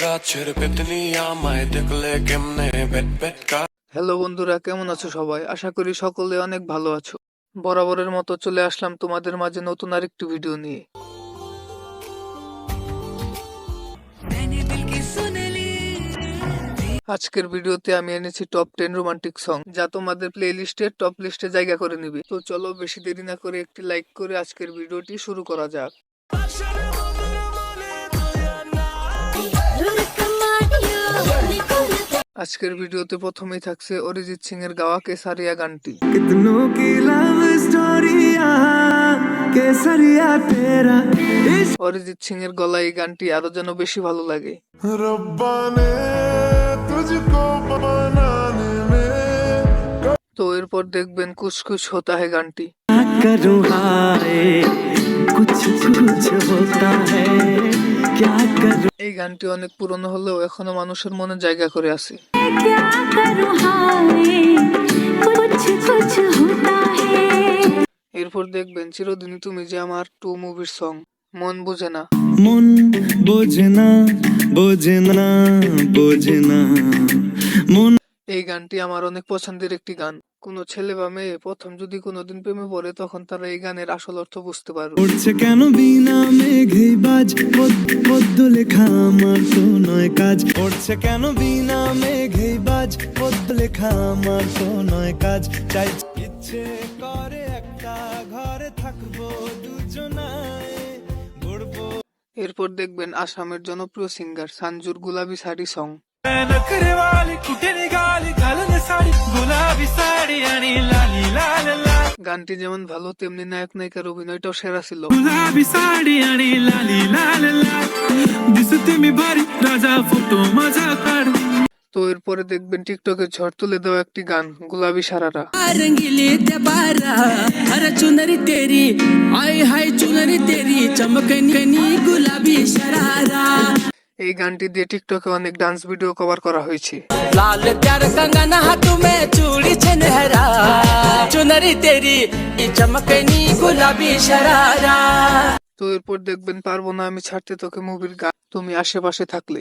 গাছের পেতনি আমায় দেখলে কেমনে বেট বেট কা। হ্যালো বন্ধুরা, কেমন আছো সবাই? আশা করি সকলে অনেক ভালো আছো। বরাবরের মতো চলে আসলাম তোমাদের মাঝে নতুন আরেকটি ভিডিও নিয়ে। আজকের ভিডিওতে আমি এনেছি টপ 10 রোমান্টিক সং, যা তোমাদের প্লে লিস্টের টপ লিস্টে জায়গা করে নিবে। তো চলো বেশি দেরি না করে একটি লাইক করে আজকের ভিডিওটি শুরু করা যাক। আজকের ভিডিওতে প্রথমেই থাকছে অরিজিৎ সিং এর গাওয়া কেসারিয়া গানটি। অরিজিৎ সিং এর গলায় এই গানটি আরো যেন বেশি ভালো লাগে। তো এরপর দেখবেন কুছ কুছ হোতা হে গানটি। এই গানটি অনেক পুরনো হলেও এখনো মানুষের মনে জায়গা করে আছে। এরপর দেখবেন চিরদিনই তুমি যে আমার 2 মুভির সং মন বুঝে না। মন বোঝে না, বোঝে না, বোঝে না মন। এই গানটি আমার অনেক পছন্দের একটি গান। কোন ছেলে বা মেয়ে প্রথম যদি কোনোদিন প্রেমে পড়ে তখন তারা এই গানের আসল অর্থ বুঝতে পারবে। উঠছে কেন বিনা মেঘে বাজ, পদ্ম লেখা আমার তো নয় কাজ। উঠছে কেন বিনা মেঘে বাজ, পদ্ম লেখা আমার তো নয় কাজ। চাই ইচ্ছে করে একটা ঘরে থাকবো দুজনায় ঘুরবো। এরপর দেখবেন আসামের জনপ্রিয় সিঙ্গার সানজুর গুলাবি শাড়ি সং। গানটি যেমন ভালো তেমনি নায়ক নায়িকার অভিনয়টাও সেরা ছিল। তো এরপরে দেখবেন টিকটকে ঝড় তুলে দেওয়া একটি গান গুলাবি সারারা। এই গানটি দিয়ে টিকটকে অনেক ডান্স ভিডিও কভার করা হয়েছে। তো এরপর দেখবেন পারবো না আমি ছাড়তে তোকে মুভির গান তুমি আশেপাশে থাকলে।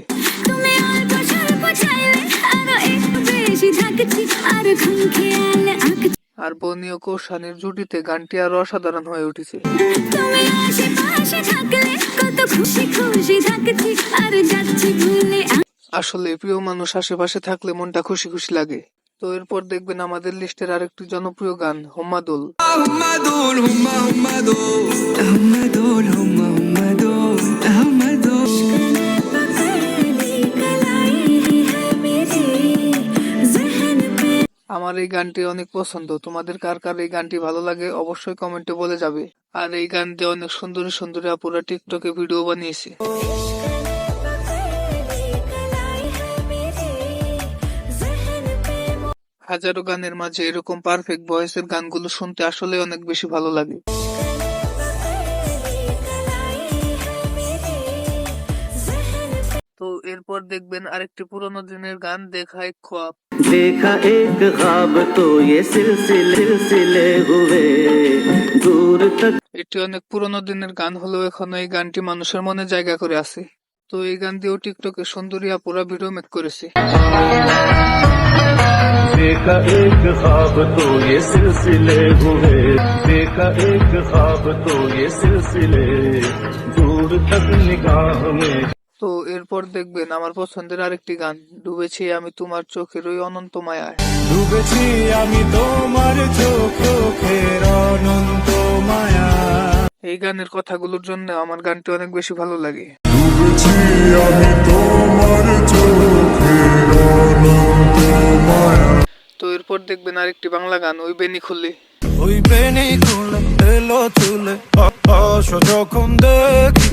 আর বনি ও কৌশানের জুটিতে গানটি আরো অসাধারণ হয়ে উঠেছে। আসলে প্রিয় মানুষ আশেপাশে থাকলে মনটা খুশি খুশি লাগে। তো এরপর দেখবেন আমাদের লিস্টের আরেকটি জনপ্রিয় গান হুম্মাদোল। আমার এই গানটি অনেক পছন্দ। তোমাদের কার কার এই গানটি ভালো লাগে অবশ্যই কমেন্টে বলে যাবে। আর এই গান দিয়ে অনেক সুন্দরী সুন্দরী আপুরা টিকটকে ভিডিও বানিয়েছে। হাজারো গানের মাঝে এরকম পারফেক্ট ভয়েসের গানগুলো শুনতে আসলে অনেক বেশি ভালো লাগে। তো এরপর দেখবেন আরেকটি পুরোনো দিনের গান দেখা এক খ্বাব। দেখা এক খ্বাব তো ये সিলসিলে হুয়ে দূর তক। এটি অনেক পুরোনো দিনের গান হলেও এখনো এই গানটি মানুষের মনে জায়গা করে আছে। তো এই গান দিয়েও টিকটকে সুন্দরী আপুরা ভিডিও মেক করেছে। देखा एक ख्वाब तो ये सिलसिले हुए, देखा एक ख्वाब तो ये सिलसिले दूर तक निगाह में। তো এরপর দেখবেন আমার পছন্দের আরেকটি গান ডুবেছি আমি তোমার চোখের ওই অনন্ত মায়ায়। ডুবেছি আমি তোমার চোখের অনন্ত মায়া। এই গানের কথাগুলোর জন্য আমার গানটি অনেক বেশি ভালো লাগে। ডুবেছি আমি তোমার চোখের অনন্ত মায়া। তো এরপর দেখবেন আরেকটি বাংলা গান ওই বেনি খুললে। ওই বেনি খুলে এলো চুলে যখন দেখি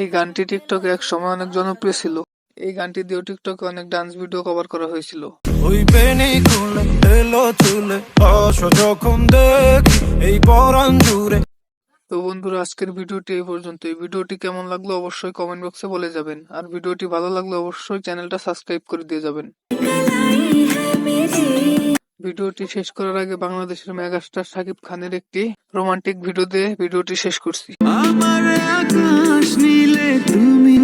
এই গানটি টিকটকে এক সময় অনেক জনপ্রিয় ছিল। এই গানটি দিয়েও টিকটকে অনেক ডান্স ভিডিও কভার করা হয়েছিল। ওই বেনি খুলে এলো চুলে যখন দেখি এই পরাণ জুড়ে। তো বন্ধুরা আজকের ভিডিওটি এই পর্যন্ত। এই ভিডিওটি কেমন লাগলো অবশ্যই কমেন্ট বক্সে বলে যাবেন। আর ভিডিওটি ভালো লাগলে অবশ্যই চ্যানেলটা সাবস্ক্রাইব করে দিয়ে যাবেন। ভিডিওটি শেষ করার আগে বাংলাদেশের মেগাস্টার শাকিব খানের একটি রোমান্টিক ভিডিও দিয়ে ভিডিওটি শেষ করছি। আমার আকাশ নীলে তুমি